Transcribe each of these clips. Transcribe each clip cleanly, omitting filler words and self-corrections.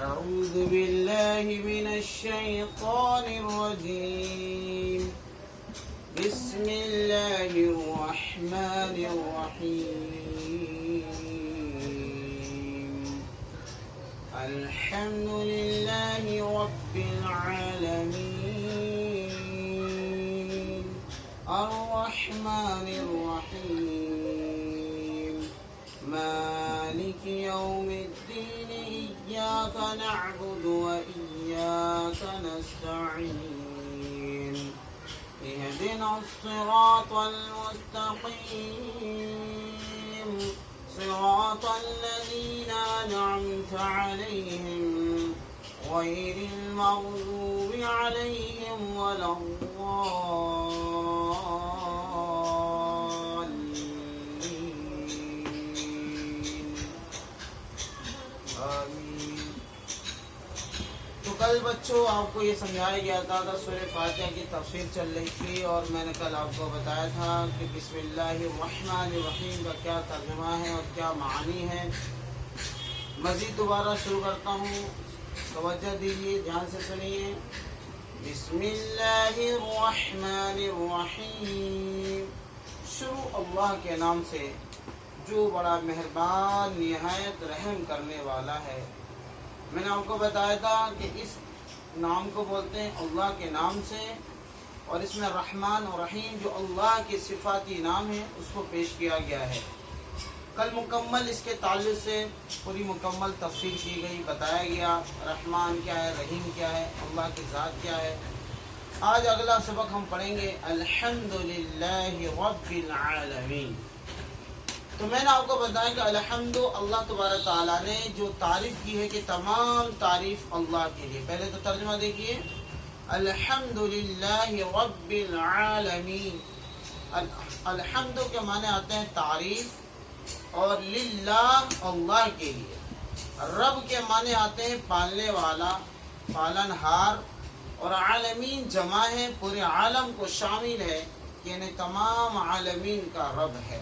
أعوذ بالله من الشيطان الرجيم بسم الله الرحمن الرحيم الحمد لله رب العالمين الرحمن الرحيم مالك يوم الدين إياك نعبد وإياك نستعين اهدنا الصراط المستقيم صراط الذين أنعمت عليهم غير المغضوب عليهم ولا الضالين آمین۔ تو کل بچوں آپ کو یہ سمجھایا گیا تھا سورہ فاتحہ کی تفسیر چل رہی تھی، اور میں نے کل آپ کو بتایا تھا کہ بسم اللہ الرحمن الرحیم کا کیا ترجمہ ہے اور کیا معنی ہے۔ مزید دوبارہ شروع کرتا ہوں، توجہ دیجیے، دھیان سے سنیے۔ بسم اللہ الرحمن الرحیم، شروع اللہ کے نام سے جو بڑا مہربان نہایت رحم کرنے والا ہے۔ میں نے آپ کو بتایا تھا کہ اس نام کو بولتے ہیں اللہ کے نام سے، اور اس میں رحمان اور رحیم جو اللہ کے صفاتی نام ہیں اس کو پیش کیا گیا ہے۔ کل مکمل اس کے تعلق سے پوری مکمل تفصیل کی گئی، بتایا گیا رحمان کیا ہے، رحیم کیا ہے، اللہ کی ذات کیا ہے۔ آج اگلا سبق ہم پڑھیں گے الحمدللہ رب العالمین۔ تو میں نے آپ کو بتایا کہ الحمد، اللہ تبارک تعالیٰ نے جو تعریف کی ہے کہ تمام تعریف اللہ کے لیے۔ پہلے تو ترجمہ دیکھیے، الحمدللہ رب العالمین۔ الحمد کے معنی آتے ہیں تعریف، اور للہ اللہ کے لیے۔ رب کے معنی آتے ہیں پالنے والا، پالن ہار، اور عالمین جمع ہے، پورے عالم کو شامل ہے، یعنی تمام عالمین کا رب ہے۔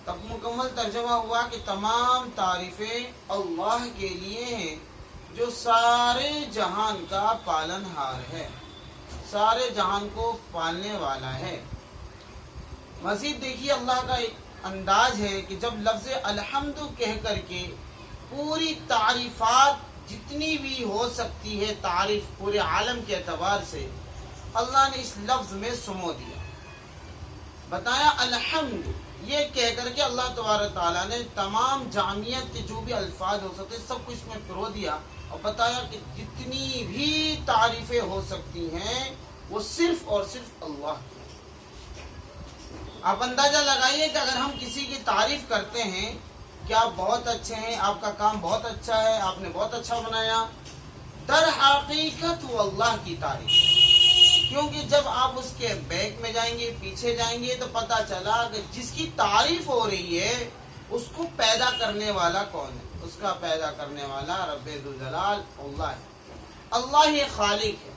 تب مکمل ترجمہ ہوا کہ تمام تعریفیں اللہ کے لیے ہیں جو سارے جہان کا پالن ہار ہے، سارے جہان کو پالنے والا ہے۔ مزید دیکھیے اللہ کا ایک انداز ہے کہ جب لفظ الحمد کہہ کر کے پوری تعریفات جتنی بھی ہو سکتی ہے تعریف پورے عالم کے اعتبار سے، اللہ نے اس لفظ میں سمو دیا، بتایا الحمد یہ کہہ کر کے اللہ تبارک تعالیٰ نے تمام جامعیت کے جو بھی الفاظ ہو سکتے سب کو اس میں پرو دیا، اور بتایا کہ جتنی بھی تعریفیں ہو سکتی ہیں وہ صرف اور صرف اللہ کی۔ آپ اندازہ لگائیے کہ اگر ہم کسی کی تعریف کرتے ہیں کہ آپ بہت اچھے ہیں، آپ کا کام بہت اچھا ہے، آپ نے بہت اچھا بنایا، در حقیقت وہ اللہ کی تعریف ہے۔ کیونکہ جب آپ اس کے بیک میں جائیں گے، پیچھے جائیں گے، تو پتہ چلا کہ جس کی تعریف ہو رہی ہے اس کو پیدا کرنے والا کون ہے؟ اس کا پیدا کرنے والا رب ذوالجلال اللہ ہے، اللہ ہی خالق ہے۔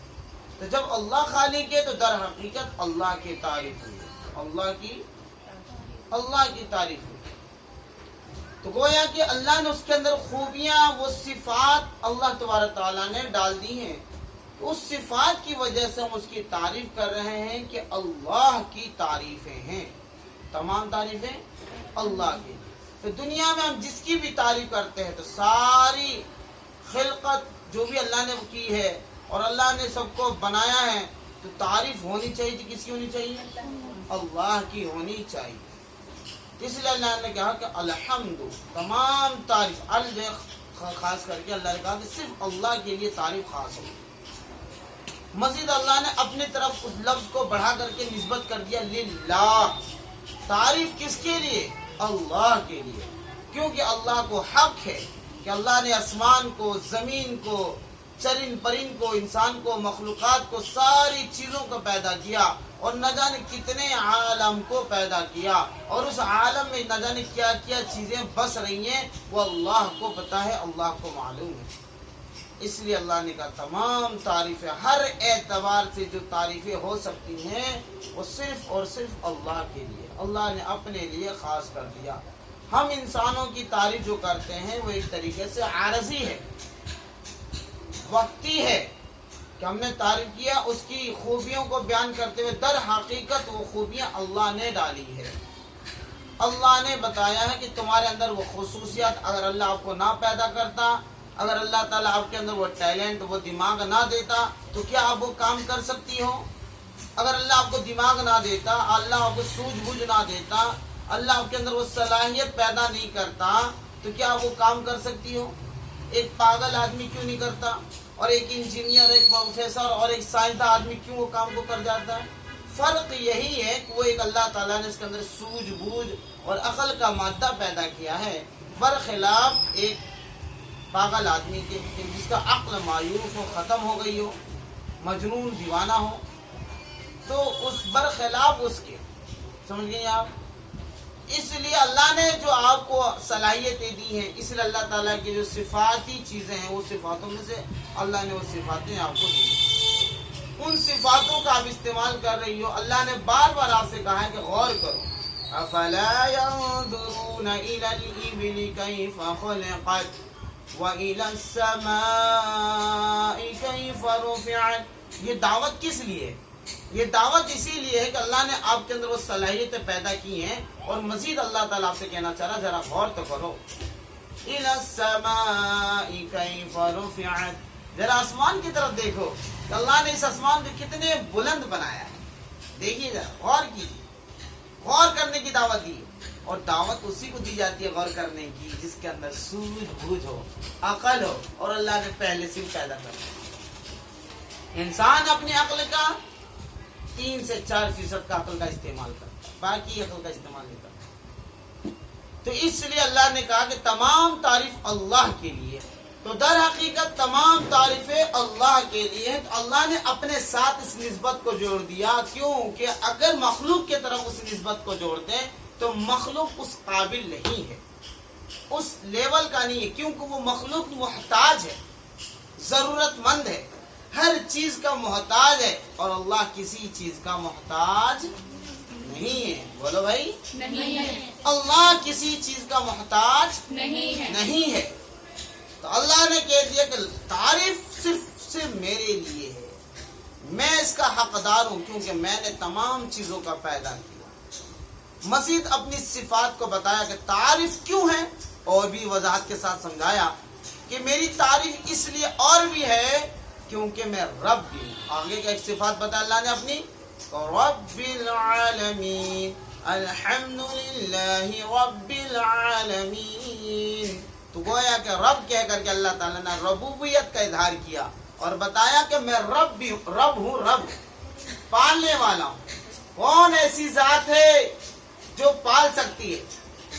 تو جب اللہ خالق ہے تو در حقیقت اللہ کی تعریف ہوئی، اللہ کی تعریف ہوئی۔ تو گویا کہ اللہ نے اس کے اندر خوبیاں، وہ صفات اللہ تبارک تعالیٰ نے ڈال دی ہیں، اس صفات کی وجہ سے ہم اس کی تعریف کر رہے ہیں کہ اللہ کی تعریفیں ہیں، تمام تعریفیں اللہ کی۔ تو دنیا میں ہم جس کی بھی تعریف کرتے ہیں تو ساری خلقت جو بھی اللہ نے کی ہے اور اللہ نے سب کو بنایا ہے، تو تعریف ہونی چاہیے، کس کی ہونی چاہیے؟ اللہ کی ہونی چاہیے۔ اس لیے اللہ نے کہا کہ الحمد، تمام تعریف، خاص کر کے اللہ نے کہا کہ صرف اللہ کے لیے تعریف خاص ہو۔ مزید اللہ نے اپنی طرف اس لفظ کو بڑھا کر کے نسبت کر دیا للہ، تعریف کس کے لیے؟ اللہ کے لیے، کیونکہ اللہ کو حق ہے کہ اللہ نے آسمان کو، زمین کو، چرند پرند کو، انسان کو، مخلوقات کو، ساری چیزوں کو پیدا کیا، اور نہ جانے کتنے عالم کو پیدا کیا، اور اس عالم میں نہ جانے کیا کیا چیزیں بس رہی ہیں، وہ اللہ کو پتہ ہے، اللہ کو معلوم ہے۔ اس لیے اللہ نے کہا تمام تعریفیں ہر اعتبار سے جو تعریفیں ہو سکتی ہیں وہ صرف اور صرف اللہ کے لیے، اللہ نے اپنے لیے خاص کر دیا۔ ہم انسانوں کی تعریف جو کرتے ہیں وہ ایک طریقے سے عارضی ہے، وقتی ہے کہ ہم نے تعریف کیا اس کی خوبیوں کو بیان کرتے ہوئے، در حقیقت وہ خوبیاں اللہ نے ڈالی ہے، اللہ نے بتایا ہے کہ تمہارے اندر وہ خصوصیات اگر اللہ آپ کو نہ پیدا کرتا، اگر اللہ تعالیٰ آپ کے اندر وہ ٹیلنٹ، وہ دماغ نہ دیتا تو کیا آپ وہ کام کر سکتی ہو؟ اگر اللہ آپ کو دماغ نہ دیتا، اللہ آپ کو سوجھ بوجھ نہ دیتا، اللہ آپ کے اندر وہ صلاحیت پیدا نہیں کرتا تو کیا آپ وہ کام کر سکتی ہو؟ ایک پاگل آدمی کیوں نہیں کرتا، اور ایک انجینئر، ایک پروفیسر اور ایک سائنسداں آدمی کیوں وہ کام کو کر جاتا ہے؟ فرق یہی ہے کہ وہ ایک اللہ تعالیٰ نے اس کے اندر سوجھ بوجھ اور عقل کا مادہ پیدا کیا ہے، برخلاف ایک پاگل آدمی کے جس کا عقل مایوس ہو، ختم ہو گئی ہو، مجنون دیوانہ ہو، تو اس برخلاف اس کے، سمجھ گئے آپ؟ اس لیے اللہ نے جو آپ کو صلاحیتیں دی ہیں، اس لیے اللہ تعالیٰ کی جو صفاتی چیزیں ہیں وہ صفاتوں میں سے اللہ نے وہ صفاتیں آپ کو دی، ان صفاتوں کا آپ استعمال کر رہی ہو۔ اللہ نے بار بار آپ سے کہا ہے کہ غور کرو، افلا ينظرون الى الابل كيف خلقت والى السماء كيف رفعت۔ یہ دعوت کس لیے ہے؟ یہ دعوت اسی لیے ہے کہ اللہ نے آپ کے اندر وہ صلاحیتیں پیدا کی ہیں، اور مزید اللہ تعالیٰ آپ سے کہنا چاہ رہا ذرا غور تو کرو، الى السماء كيف رفعت، ذرا آسمان کی طرف دیکھو کہ اللہ نے اس آسمان کو کتنے بلند بنایا ہے، دیکھیے ذرا، غور کیجیے، غور کرنے کی دعوت دی، اور دعوت اسی کو دی جاتی ہے غور کرنے کی جس کے اندر سوجھ بوجھ ہو، عقل ہو، اور اللہ نے پہلے سے پیدا کر دیا۔ انسان اپنی عقل کا 3 سے 4% کا عقل کا استعمال کرتا ہے، باقی عقل کا استعمال نہیں کرتا۔ تو اس لیے اللہ نے کہا کہ تمام تعریف اللہ کے لیے، تو در حقیقت تمام تعریفیں اللہ کے لیے ہیں، تو اللہ نے اپنے ساتھ اس نسبت کو جوڑ دیا، کیوں کہ اگر مخلوق کی طرف اس نسبت کو جوڑ دیں تو مخلوق اس قابل نہیں ہے، اس لیول کا نہیں ہے، کیونکہ وہ مخلوق محتاج ہے، ضرورت مند ہے، ہر چیز کا محتاج ہے، اور اللہ کسی چیز کا محتاج نہیں ہے۔ بولو بھائی، نہیں ہے، اللہ کسی چیز کا محتاج نہیں ہے۔ تو اللہ نے کہہ دیا کہ تعریف صرف میرے لیے ہے، میں اس کا حقدار ہوں کیونکہ میں نے تمام چیزوں کا پیدا کیا۔ مزید اپنی صفات کو بتایا کہ تعریف کیوں ہے، اور بھی وضاحت کے ساتھ سمجھایا کہ میری تعریف اس لیے اور بھی ہے کیونکہ میں رب بھی ہوں۔ آگے کا ایک صفات بتا اللہ نے اپنی، رب العالمین، الحمد للہ رب العالمین۔ تو گویا کہ رب کہہ کر کے اللہ تعالیٰ نے ربوبیت کا اظہار کیا اور بتایا کہ میں رب بھی ہوں، رب پالنے والا ہوں۔ کون ایسی ذات ہے جو پال سکتی ہے؟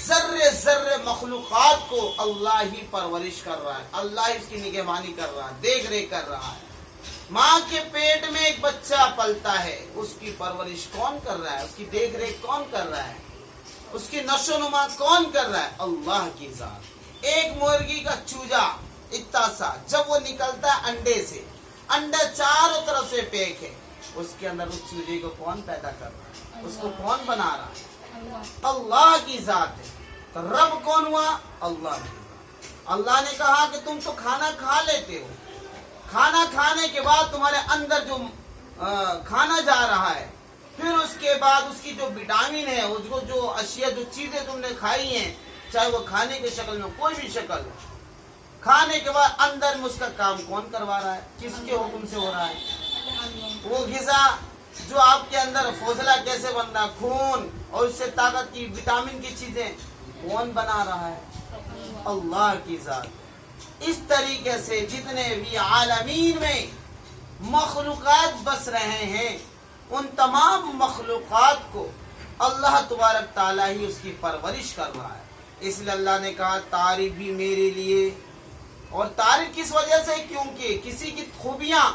ذرے ذرے مخلوقات کو اللہ ہی پرورش کر رہا ہے، اللہ ہی اس کی نگہبانی کر رہا ہے، دیکھ ریکھ کر رہا ہے۔ ماں کے پیٹ میں ایک بچہ پلتا ہے، اس کی پرورش کون کر رہا ہے؟ اس کی دیکھ ریکھ کون کر رہا ہے؟ اس کی نشو و نما کون کر رہا ہے؟ اللہ کی ذات۔ ایک مرغی کا چوجا اتنا سا جب وہ نکلتا ہے انڈے سے، انڈا چاروں طرف سے پیک ہے، اس کے اندر اس چوجے کو کون پیدا کر رہا ہے؟ اس کو کون بنا رہا ہے؟ اللہ کی ذات ہے۔ تو رب کون ہوا؟ اللہ کی ذات۔ اللہ نے کہا کہ تم تو کھانا کھا لیتے ہو، کھانا کھانے کے بعد تمہارے اندر جو کھانا جا رہا ہے، پھر اس کے بعد اس کی جو وٹامن ہے، اس کو جو اشیاء، جو چیزیں تم نے کھائی ہیں، چاہے وہ کھانے کی شکل میں کوئی بھی شکل ہو، کھانے کے بعد اندر میں اس کا کام کون کروا رہا ہے؟ کس کے حکم سے ہو رہا ہے؟ وہ غذا جو آپ کے اندر فوزلہ کیسے بن رہا، خون اور اس سے طاقت کی وٹامن کی چیزیں کون بنا رہا ہے؟ اللہ کی ذات۔ اس طریقے سے جتنے بھی عالمین میں مخلوقات بس رہے ہیں، ان تمام مخلوقات کو اللہ تبارک تعالیٰ ہی اس کی پرورش کر رہا ہے۔ اس لیے اللہ نے کہا تعریف بھی میرے لیے، اور تعریف کس وجہ سے؟ کیونکہ کسی کی خوبیاں،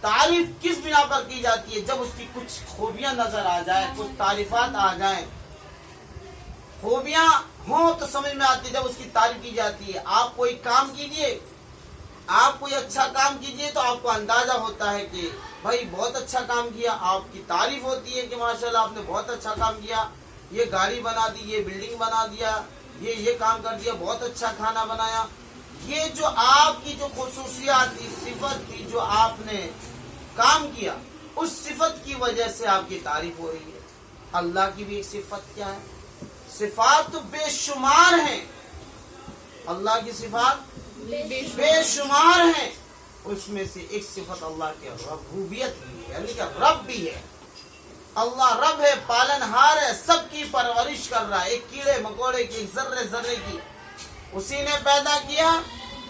تعریف کس بنا پر کی جاتی ہے؟ جب اس کی کچھ خوبیاں نظر آ جائیں، کچھ تعریفات آ جائیں، خوبیاں ہوں تو سمجھ میں آتی ہے، جب اس کی تعریف کی جاتی ہے۔ آپ کوئی کام کیجئے، آپ کوئی اچھا کام کیجئے تو آپ کو اندازہ ہوتا ہے کہ بھائی بہت اچھا کام کیا، آپ کی تعریف ہوتی ہے کہ ماشاءاللہ آپ نے بہت اچھا کام کیا، یہ گاڑی بنا دی، یہ بلڈنگ بنا دیا، یہ کام کر دیا، بہت اچھا کھانا بنایا۔ یہ جو آپ کی جو خصوصیات تھی، صفت تھی، جو آپ نے کام کیا، اس صفت کی وجہ سے آپ کی تعریف ہو رہی ہے۔ اللہ کی بھی ایک صفت کیا ہے؟ صفات تو بے شمار ہیں، اللہ کی صفات بے شمار ہیں، اس میں سے ایک صفت اللہ کی ربوبیت بھی ہے، یعنی کہ رب بھی ہے۔ اللہ رب ہے، پالن ہار ہے، سب کی پرورش کر رہا ہے، ایک کیڑے مکوڑے کی، ذرے ذرے کی اسی نے پیدا کیا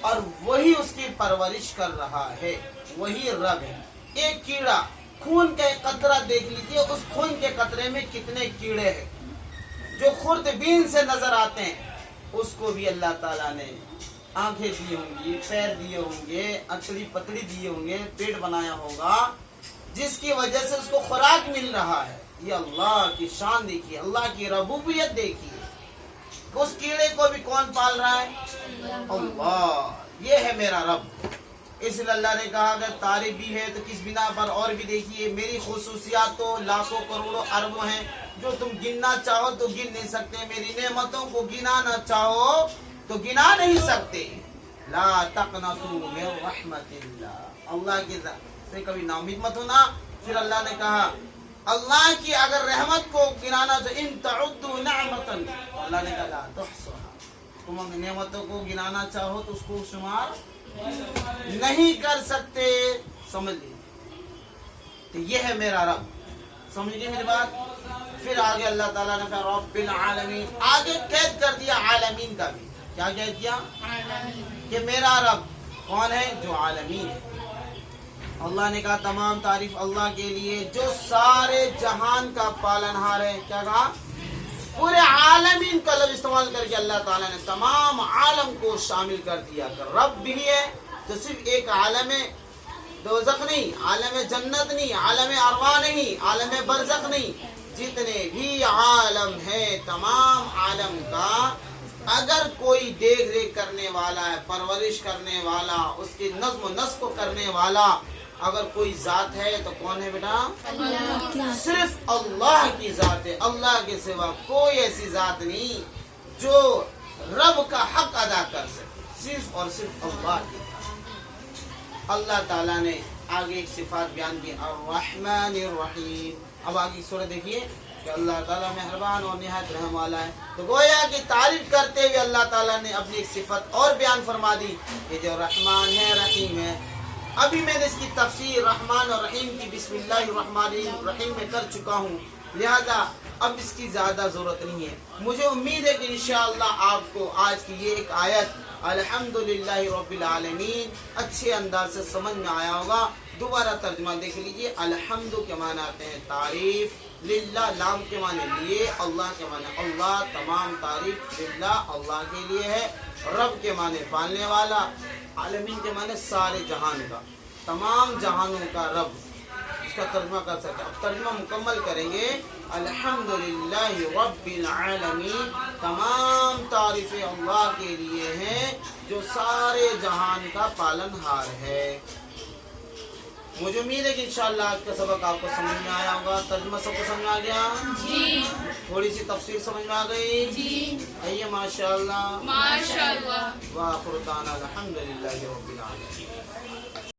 اور وہی اس کی پرورش کر رہا ہے، وہی رب ہے۔ ایک کیڑا، خون کا ایک قطرہ دیکھ لیجیے، اس خون کے قطرے میں کتنے کیڑے ہیں جو خوردبین سے نظر آتے ہیں، اس کو بھی اللہ تعالیٰ نے آنکھیں دی ہوں گی، پیر دیے ہوں گے، اچڑی پتڑی دیے ہوں گے، پیٹ بنایا ہوگا، جس کی وجہ سے اس کو خوراک مل رہا ہے۔ یہ اللہ کی شان دیکھیے، اللہ کی ربوبیت دیکھیے، اس کیڑے کو بھی کون پال رہا ہے؟ اللہ۔ یہ ہے میرا رب۔ اس لیے اللہ نے کہا اگر تعریف بھی ہے تو کس بنا پر، اور بھی دیکھیے میری خصوصیات تو لاکھوں کروڑوں اربوں ہیں، جو تم گننا چاہو تو گن نہیں سکتے، میری نعمتوں کو گنانا چاہو تو گنا نہیں سکتے۔ لا تقنطوا من رحمت اللہ، اللہ کی سے کبھی نا امید مت ہونا۔ پھر اللہ نے کہا اللہ کی اگر رحمت کو گنانا تو ان تعدوا نعمتا، اللہ نے کہا لا تحصوها، تم نعمتوں کو گنانا چاہو تو اس کو شمار نہیں کر سکتے۔ سمجھ لیجیے، تو یہ ہے میرا رب۔ سمجھ گئے میری بات؟ پھر آگے اللہ تعالیٰ نے کہا رب العالمین، آگے قید کر دیا عالمین کا بھی۔ کیا قید کیا؟ کہ میرا رب کون ہے؟ جو عالمین ہے۔ اللہ نے کہا تمام تعریف اللہ کے لیے جو سارے جہان کا پالنہار ہے۔ کیا کہا؟ پورے عالمین کا لفظ استعمال کر کے اللہ تعالیٰ نے تمام عالم کو شامل کر دیا۔ کہ رب بھی ہے تو صرف ایک عالم دوزخ نہیں، عالم جنت نہیں، عالم ارواح نہیں، عالم برزخ نہیں، جتنے بھی عالم ہیں تمام عالم کا اگر کوئی دیکھ ریکھ کرنے والا ہے، پرورش کرنے والا، اس کی نظم و نسق کو کرنے والا اگر کوئی ذات ہے تو کون ہے بیٹا؟ صرف اللہ کی ذات ہے۔ اللہ کے سوا کوئی ایسی ذات نہیں جو رب کا حق ادا کر سکے، صرف اور صرف اللہ کی ذات۔ اللہ تعالیٰ نے آگے ایک صفات بیان کی الرحمن الرحیم۔ اب آگے سورہ دیکھیے کہ اللہ تعالیٰ مہربان اور نہایت رحم والا ہے، تو گویا کہ تعریف کرتے ہوئے اللہ تعالیٰ نے اپنی ایک صفت اور بیان فرما دی کہ جو رحمان ہے، رحیم ہے۔ ابھی میں نے اس کی تفسیر رحمان اور رحیم کی بسم اللہ الرحمن الرحیم میں کر چکا ہوں، لہذا اب اس کی زیادہ ضرورت نہیں ہے۔ مجھے امید ہے کہ انشاءاللہ آپ کو آج کی یہ ایک آیت الحمدللہ رب العالمین اچھے انداز سے سمجھ میں آیا ہوگا۔ دوبارہ ترجمہ دیکھ لیجئے۔ الحمد کے معنی آتے ہیں تعریف، للہ لام کے معنی لیے، اللہ کے معنی اللہ، تمام تعریف للہ اللہ کے لیے ہے، رب کے معنی پالنے والا، عالمین کے معنی سارے جہان کا، تمام جہانوں کا رب، اس کا ترجمہ کر سکتے ہیں۔ اب ترجمہ مکمل کریں گے۔ الحمدللہ رب العالمین، تمام تعریفیں اللہ کے لیے ہیں جو سارے جہان کا پالن ہار ہے۔ مجھے امید ہے کہ انشاءاللہ آج کا سبق آپ کو سمجھ میں آیا ہوگا۔ ترجمہ سب کو سمجھ میں آ گیا؟ جی۔ تھوڑی سی تفسیر سمجھ میں آ گئی؟ جی۔ آئیے ماشاءاللہ۔ ماشاءاللہ۔ وآخر دعوانا الحمدللہ رب العالمین۔